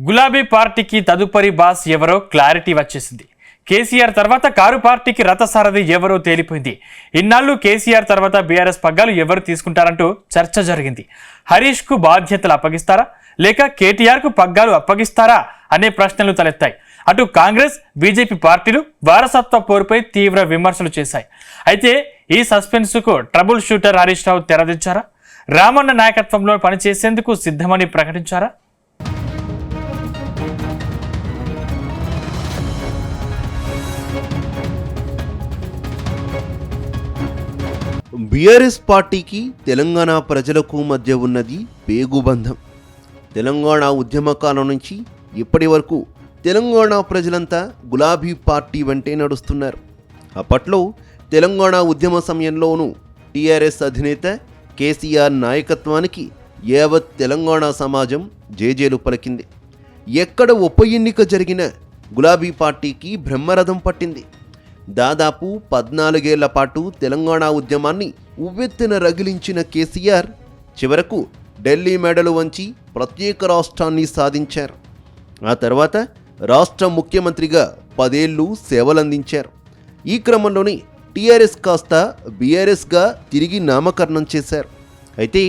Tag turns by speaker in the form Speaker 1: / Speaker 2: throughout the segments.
Speaker 1: గులాబీ పార్టీకి తదుపరి బాస్ ఎవరో క్లారిటీ వచ్చేసింది. కేసీఆర్ తర్వాత కారు పార్టీకి రథసారథి ఎవరో తేలిపోయింది. ఇన్నాళ్ళు కేసీఆర్ తర్వాత బీఆర్ఎస్ పగ్గాలు ఎవరు తీసుకుంటారంటూ చర్చ జరిగింది. హరీష్ కు బాధ్యతలు అప్పగిస్తారా లేక కేటీఆర్ కు పగ్గాలు అప్పగిస్తారా అనే ప్రశ్నలు తలెత్తాయి. అటు కాంగ్రెస్ బీజేపీ పార్టీలు వారసత్వ పోరుపై తీవ్ర విమర్శలు చేశాయి. అయితే ఈ సస్పెన్స్ కు ట్రబుల్ షూటర్ హరీష్ రావు తెరదించారా? రామన్న నాయకత్వంలో పనిచేసేందుకు సిద్ధమని ప్రకటించారా?
Speaker 2: బీఆర్ఎస్ పార్టీకి తెలంగాణ ప్రజలకు మధ్య ఉన్నది పేగుబంధం. తెలంగాణ ఉద్యమకాలం నుంచి ఇప్పటి వరకు తెలంగాణ ప్రజలంతా గులాబీ పార్టీ వెంటే నడుస్తున్నారు. అప్పట్లో తెలంగాణ ఉద్యమ సమయంలోనూ టీఆర్ఎస్ అధినేత కేసీఆర్ నాయకత్వానికి యావత్ తెలంగాణ సమాజం జేజేలు పలికింది. ఎక్కడ ఉప ఎన్నిక జరిగినా గులాబీ పార్టీకి బ్రహ్మరథం పట్టింది. దాదాపు 14 ఏళ్ల పాటు తెలంగాణ ఉద్యమాన్ని ఉవ్వెత్తున రగిలించిన కేసీఆర్ చివరకు ఢిల్లీ మెడలు వంచి ప్రత్యేక రాష్ట్రాన్ని సాధించారు. ఆ తర్వాత రాష్ట్ర ముఖ్యమంత్రిగా 10 ఏళ్లు సేవలందించారు. ఈ క్రమంలోనే టీఆర్ఎస్ కాస్త బీఆర్ఎస్గా తిరిగి నామకరణం చేశారు. అయితే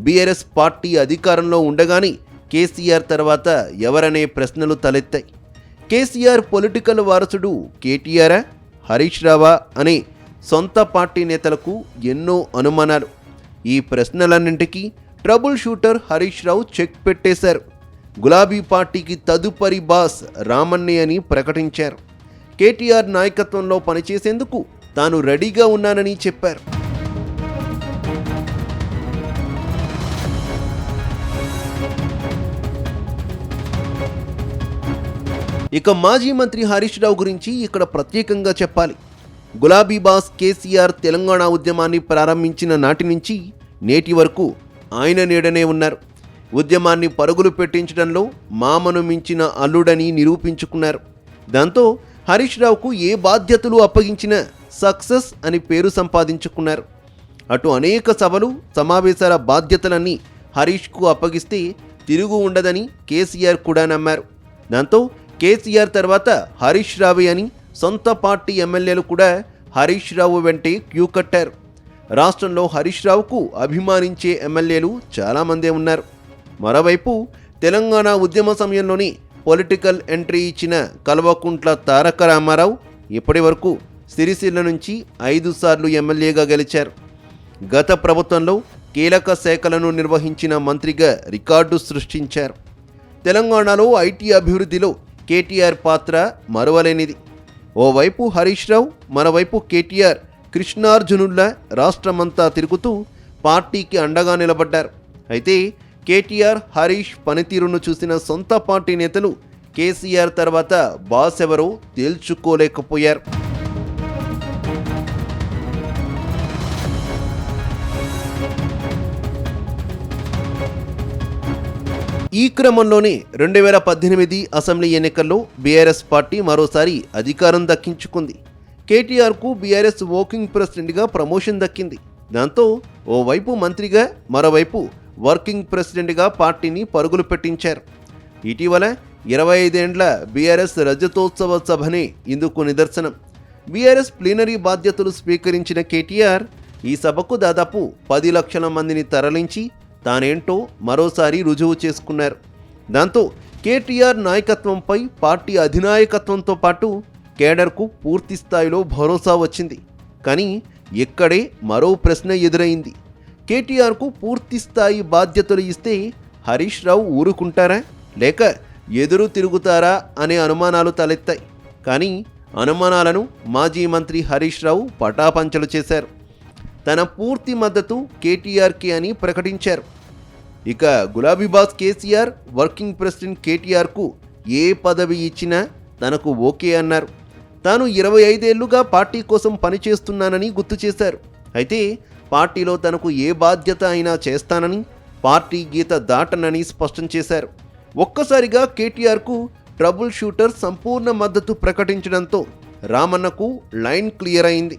Speaker 2: బీఆర్ఎస్ పార్టీ అధికారంలో ఉండగానే కేసీఆర్ తర్వాత ఎవరనే ప్రశ్నలు తలెత్తాయి. కేసీఆర్ పొలిటికల్ వారసుడు కేటీఆరా, హరీష్ రావా అనే సొంత పార్టీ నేతలకు ఎన్నో అనుమానాలు. ఈ ప్రశ్నలన్నింటికీ trouble shooter Harish Rao check పెట్టేశారు. గులాబీ పార్టీకి తదుపరి బాస్ రామన్నే అని ప్రకటించారు. కేటీఆర్ నాయకత్వంలో పనిచేసేందుకు తాను రెడీగా ఉన్నానని చెప్పారు. ఇక మాజీ మంత్రి హరీష్ రావు గురించి ఇక్కడ ప్రత్యేకంగా చెప్పాలి. గులాబీ బాస్ కేసీఆర్ తెలంగాణ ఉద్యమాన్ని ప్రారంభించిన నాటి నుంచి నేటి వరకు ఆయన నీడనే ఉన్నారు. ఉద్యమాన్ని పరుగులు పెట్టించడంలో మామను మించిన అల్లుడని నిరూపించుకున్నారు. దాంతో హరీష్ రావుకు ఏ బాధ్యతలు అప్పగించినా సక్సెస్ అని పేరు సంపాదించుకున్నారు. అటు అనేక సభలు సమావేశాల బాధ్యతలన్నీ హరీష్కు అప్పగిస్తే తిరుగు ఉండదని కేసీఆర్ కూడా నమ్మారు. దాంతో కేసీఆర్ తర్వాత హరీష్ రావే అని సొంత పార్టీ ఎమ్మెల్యేలు కూడా హరీష్ రావు వెంటే క్యూ కట్టారు. రాష్ట్రంలో హరీష్ రావుకు అభిమానించే ఎమ్మెల్యేలు చాలామందే ఉన్నారు. మరోవైపు తెలంగాణ ఉద్యమ సమయంలోనే పొలిటికల్ ఎంట్రీ ఇచ్చిన కల్వకుంట్ల తారక రామారావు ఇప్పటి వరకు సిరిసిల్ల నుంచి 5 సార్లు ఎమ్మెల్యేగా గెలిచారు. గత ప్రభుత్వంలో కీలక శాఖలను నిర్వహించిన మంత్రిగా రికార్డు సృష్టించారు. తెలంగాణలో ఐటీ అభివృద్ధిలో కేటీఆర్ పాత్ర మరువలేనిది. ఓవైపు హరీష్ రావు, మరోవైపు కేటీఆర్ కృష్ణార్జునుల్లా రాష్ట్రమంతా తిరుగుతూ పార్టీకి అండగా నిలబడ్డారు. అయితే కేటీఆర్, హరీష్ పనితీరును చూసిన సొంత పార్టీ నేతలు కేసీఆర్ తర్వాత బాస్ ఎవరో తేల్చుకోలేకపోయారు. ఈ క్రమంలోనే 2018 అసెంబ్లీ ఎన్నికల్లో బీఆర్ఎస్ పార్టీ మరోసారి అధికారం దక్కించుకుంది. కేటీఆర్కు బీఆర్ఎస్ వర్కింగ్ ప్రెసిడెంట్గా ప్రమోషన్ దక్కింది. దాంతో ఓవైపు మంత్రిగా, మరోవైపు వర్కింగ్ ప్రెసిడెంట్గా పార్టీని పరుగులు పెట్టించారు. ఇటీవల 25 ఏండ్ల బీఆర్ఎస్ రజతోత్సవ సభనే ఇందుకు నిదర్శనం. బీఆర్ఎస్ ప్లీనరీ బాధ్యతలు స్వీకరించిన కేటీఆర్ ఈ సభకు దాదాపు 10 లక్షల మందిని తరలించి తానేంటో మరోసారి రుజువు చేసుకున్నారు. దాంతో కేటీఆర్ నాయకత్వంపై పార్టీ అధినాయకత్వంతో పాటు కేడర్కు పూర్తి స్థాయిలో భరోసా వచ్చింది. కానీ ఇక్కడే మరో ప్రశ్న ఎదురైంది. కేటీఆర్కు పూర్తి స్థాయి బాధ్యతలు ఇస్తే హరీష్ రావు ఊరుకుంటారా లేక ఎదురు తిరుగుతారా అనే అనుమానాలు తలెత్తాయి. కానీ అనుమానాలను మాజీ మంత్రి హరీష్ రావు పటాపంచలు చేశారు. తన పూర్తి మద్దతు కేటీఆర్కి అని ప్రకటించారు. ఇక గులాబీ బాస్ కేసీఆర్ వర్కింగ్ ప్రెసిడెంట్ కేటీఆర్కు ఏ పదవి ఇచ్చినా తనకు ఓకే అన్నారు. తాను 25 ఏళ్లుగా పార్టీ కోసం పనిచేస్తున్నానని గుర్తు చేశారు. అయితే పార్టీలో తనకు ఏ బాధ్యత అయినా చేస్తానని, పార్టీ గీత దాటనని స్పష్టం చేశారు. ఒక్కసారిగా కేటీఆర్కు ట్రబుల్ షూటర్ సంపూర్ణ మద్దతు ప్రకటించడంతో రామన్నకు లైన్ క్లియర్ అయింది.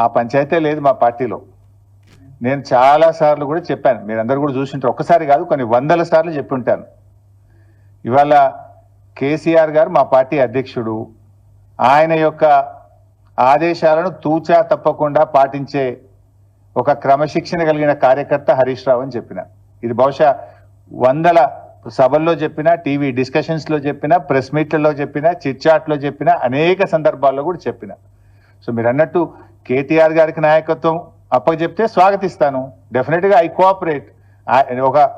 Speaker 3: ఆ పంచాయతీ లేదు మా పార్టీలో. నేను చాలా సార్లు కూడా చెప్పాను, మీరందరూ కూడా చూసింటారు. ఒక్కసారి కాదు, కొన్ని 100ల సార్లు చెప్పి ఉంటాను. ఇవాళ కేసీఆర్ గారు మా పార్టీ అధ్యక్షుడు, ఆయన యొక్క ఆదేశాలను తూచా తప్పకుండా పాటించే ఒక క్రమశిక్షణ కలిగిన కార్యకర్త హరీష్ రావు అని చెప్పిన. ఇది బహుశా వందల సభల్లో చెప్పిన, టీవీ డిస్కషన్స్లో చెప్పిన, ప్రెస్ మీట్లలో చెప్పిన, చిట్చాట్లో చెప్పిన, అనేక సందర్భాల్లో కూడా చెప్పిన. సో మీరు అన్నట్టు కేటీఆర్ గారికి నాయకత్వం అప్పచెప్తే స్వాగతిస్తాను, డెఫినెట్గా ఐ కోఆపరేట్.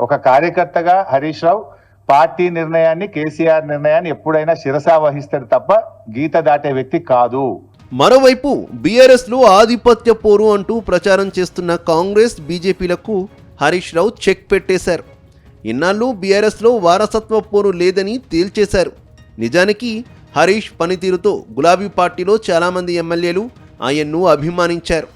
Speaker 3: ఒక కార్యకర్తగా హరీష్ రావు పార్టీ నిర్ణయాన్ని, కేసీఆర్ నిర్ణయాన్ని ఎప్పుడైనా శిరసా వహిస్తాడు తప్ప గీత దాటే వ్యక్తి కాదు.
Speaker 2: మరోవైపు బీఆర్ఎస్లో ఆధిపత్య పోరు అంటూ ప్రచారం చేస్తున్న కాంగ్రెస్, బీజేపీలకు హరీష్ రావు చెక్ పెట్టేశారు. ఇన్నాళ్ళు బీఆర్ఎస్లో వారసత్వ పోరు లేదని తేల్చేశారు. నిజానికి హరీష్ పనితీరుతో గులాబీ పార్టీలో చాలామంది ఎమ్మెల్యేలు ఆయన్ను అభిమానించారు.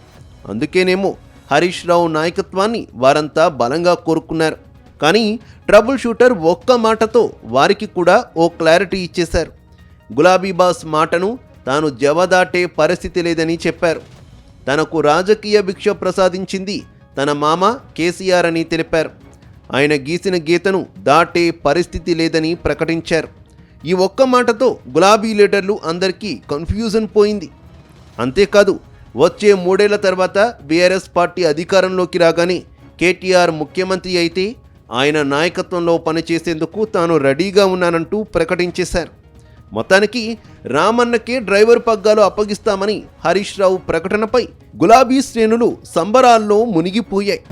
Speaker 2: అందుకేనేమో హరీష్ రావు నాయకత్వాన్ని వారంతా బలంగా కోరుకున్నారు. కానీ ట్రబుల్ షూటర్ ఒక్క మాటతో వారికి కూడా ఓ క్లారిటీ ఇచ్చేశారు. గులాబీ బాస్ మాటను తాను జవదాటే పరిస్థితి లేదని చెప్పారు. తనకు రాజకీయ భిక్ష ప్రసాదించింది తన మామ కేసీఆర్ అని తెలిపారు. ఆయన గీసిన గీతను దాటే పరిస్థితి లేదని ప్రకటించారు. ఈ ఒక్క మాటతో గులాబీ లీడర్లు అందరికీ కన్ఫ్యూజన్ పోయింది. అంతేకాదు, వచ్చే 3 ఏళ్ల తర్వాత బీఆర్ఎస్ పార్టీ అధికారంలోకి రాగానే కేటీఆర్ ముఖ్యమంత్రి అయితే ఆయన నాయకత్వంలో పనిచేసేందుకు తాను రెడీగా ఉన్నానంటూ ప్రకటించేశారు. మొత్తానికి రామన్నకే డ్రైవర్ పగ్గాలు అప్పగిస్తామని హరీష్ రావు ప్రకటనపై గులాబీ శ్రేణులు సంబరాల్లో మునిగిపోయాయి.